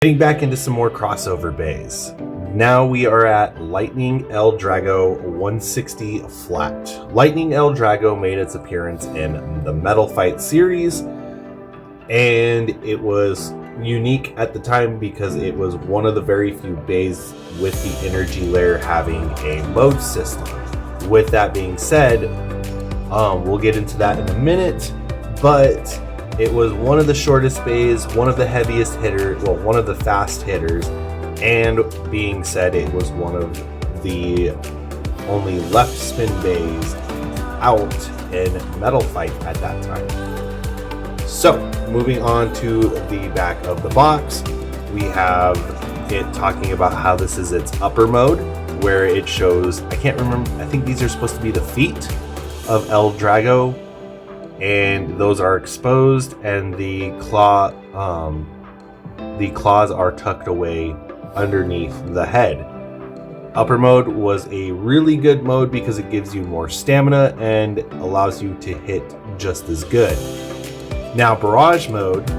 Getting back into some more crossover bays. Now we are at Lightning El Drago 160 Flat. Lightning El Drago made its appearance in the Metal Fight series, and it was unique at the time because it was one of the very few bays with the energy layer having a mode system. With that being said, we'll get into that in a minute, but it was one of the shortest bays, one of the heaviest hitters, well, one of the fast hitters, and being said, it was one of the only left spin bays out in Metal Fight at that time. So, moving on to the back of the box, we have it talking about how this is its upper mode, where it shows, I can't remember, I think these are supposed to be the feet of El Drago, and those are exposed, and the claws are tucked away underneath the head. Upper mode was a really good mode because it gives you more stamina and allows you to hit just as good. Now barrage mode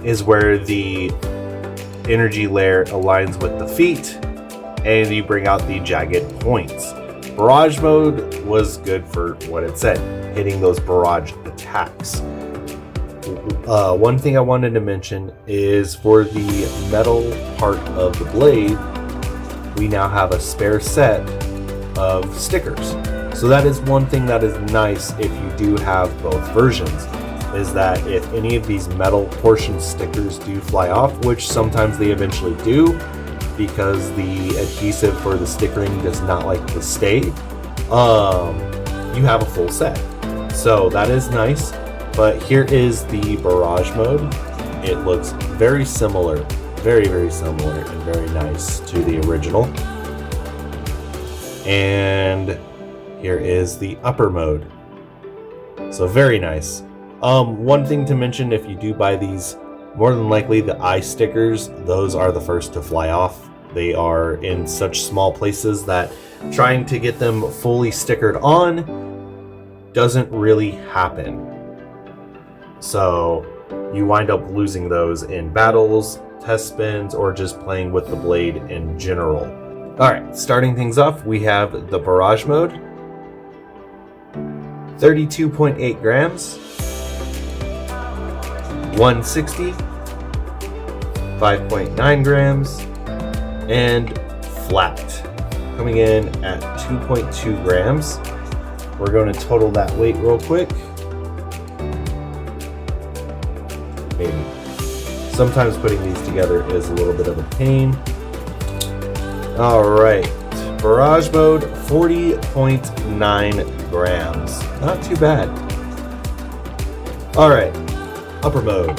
is where the energy layer aligns with the feet and you bring out the jagged points. Barrage mode was good for what it said, hitting those barrage attacks. One thing I wanted to mention is for the metal part of the blade, we now have a spare set of stickers. So that is one thing that is nice if you do have both versions, is that if any of these metal portion stickers do fly off, which sometimes they eventually do, because the adhesive for the stickering does not like to stay, you have a full set. So that is nice, but here is the barrage mode. It looks very similar, very, very similar and very nice to the original. And here is the upper mode. So very nice. One thing to mention, if you do buy these, more than likely the eye stickers, those are the first to fly off. They are in such small places that trying to get them fully stickered on doesn't really happen. So you wind up losing those in battles, test spins, or just playing with the blade in general. Alright, starting things off, we have the barrage mode. 32.8 grams. 160, 5.9 grams, and flat, coming in at 2.2 grams. We're going to total that weight real quick. Maybe. Sometimes putting these together is a little bit of a pain. All right, barrage mode, 40.9 grams. Not too bad. All right. Upper mode,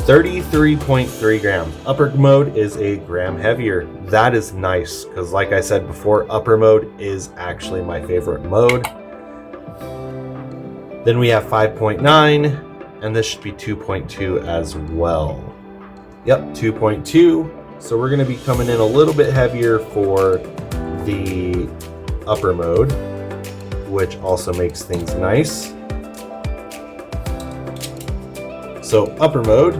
33.3 grams. Upper mode is a gram heavier. That is nice, because like I said before, upper mode is actually my favorite mode. Then we have 5.9, and this should be 2.2 as well. Yep, 2.2. So we're going to be coming in a little bit heavier for the upper mode, which also makes things nice. So upper mode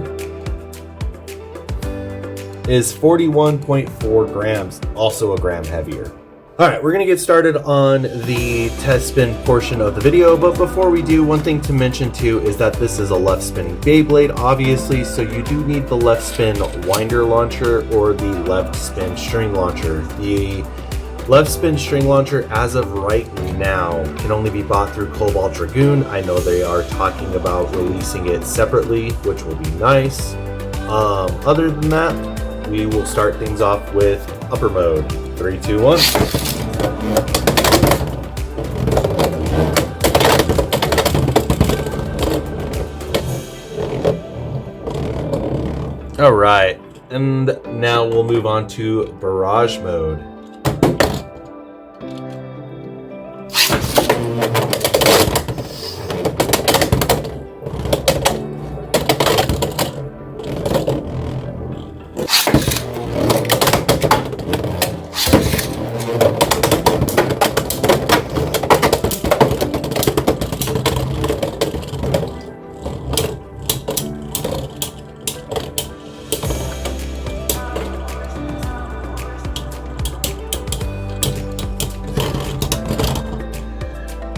is 41.4 grams, also a gram heavier. All right, we're gonna get started on the test spin portion of the video, but before we do, one thing to mention too is that this is a left spinning Beyblade, obviously, so you do need the left spin winder launcher or the left spin string launcher. The left spin string launcher, as of right now, can only be bought through Cobalt Dragoon. I know they are talking about releasing it separately, which will be nice. Other than that, we will start things off with upper mode. 3, 2, 1. All right, and now we'll move on to barrage mode.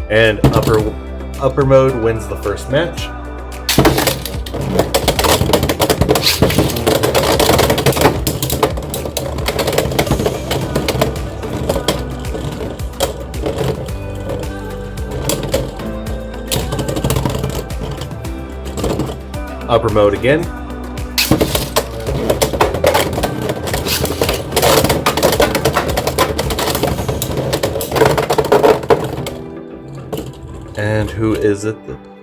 And upper mode wins the first match. Upper mode again. And who is it?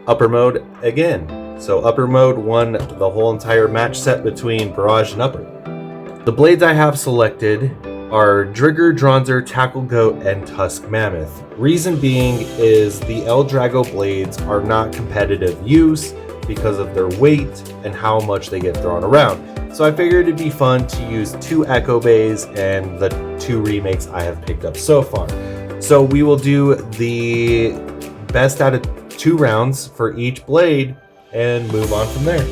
Upper mode again. So upper mode won the whole entire match set between Barrage and Upper. The blades I have selected are Drigger, Dronzer, Tackle Goat, and Tusk Mammoth. Reason being is the El Drago blades are not competitive use because of their weight and how much they get thrown around. So I figured it'd be fun to use 2 Echo Bays and the 2 remakes I have picked up so far. So we will do the best out of 2 rounds for each blade and move on from there.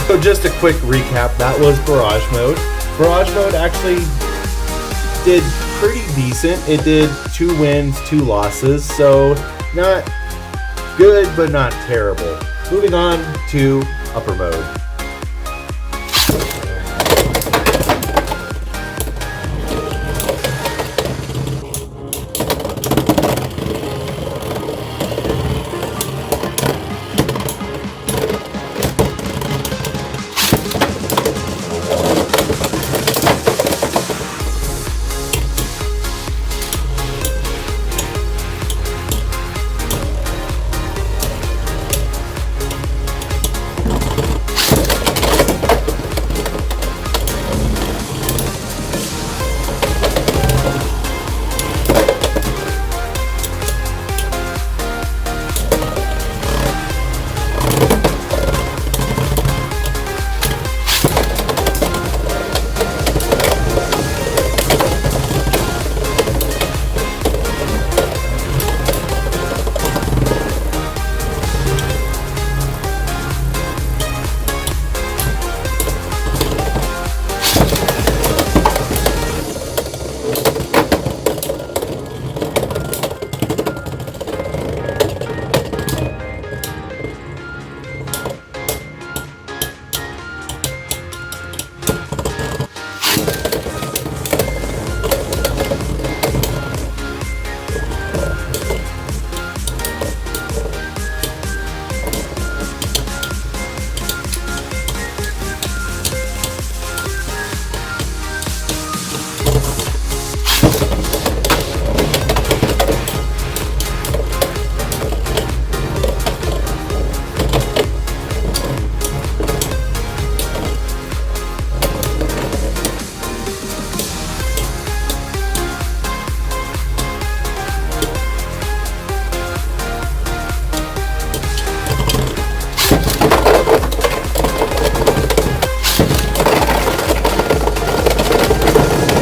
So just a quick recap, that was Barrage mode. Barrage mode actually did pretty decent. It did 2 wins, 2 losses, so not good, but not terrible. Moving on to upper mode.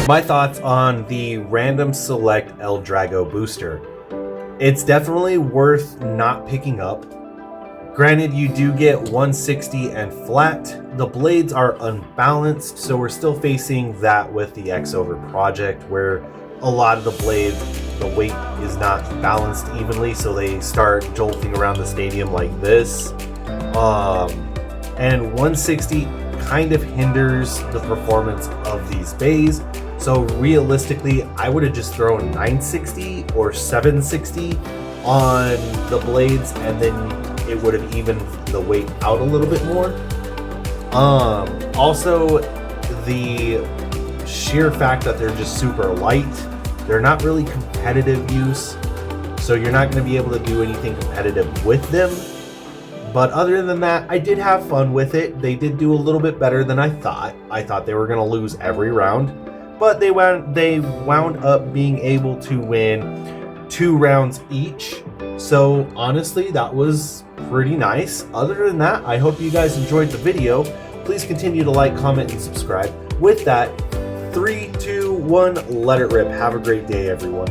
My thoughts on the random select El Drago booster. It's definitely worth not picking up. Granted, you do get 160 and flat. The blades are unbalanced, so we're still facing that with the X-Over project, where a lot of the blades, the weight is not balanced evenly, so they start jolting around the stadium like this. And 160 kind of hinders the performance of these bays. So realistically, I would have just thrown 960 or 760 on the blades, and then it would have evened the weight out a little bit more. Also, the sheer fact that they're just super light, they're not really competitive use, so you're not going to be able to do anything competitive with them. But other than that, I did have fun with it. They did do a little bit better than I thought. I thought they were going to lose every round, but they wound up being able to win 2 rounds each. So honestly, that was pretty nice. Other than that, I hope you guys enjoyed the video. Please continue to like, comment, and subscribe. With that, 3, 2, 1, let it rip. Have a great day, everyone.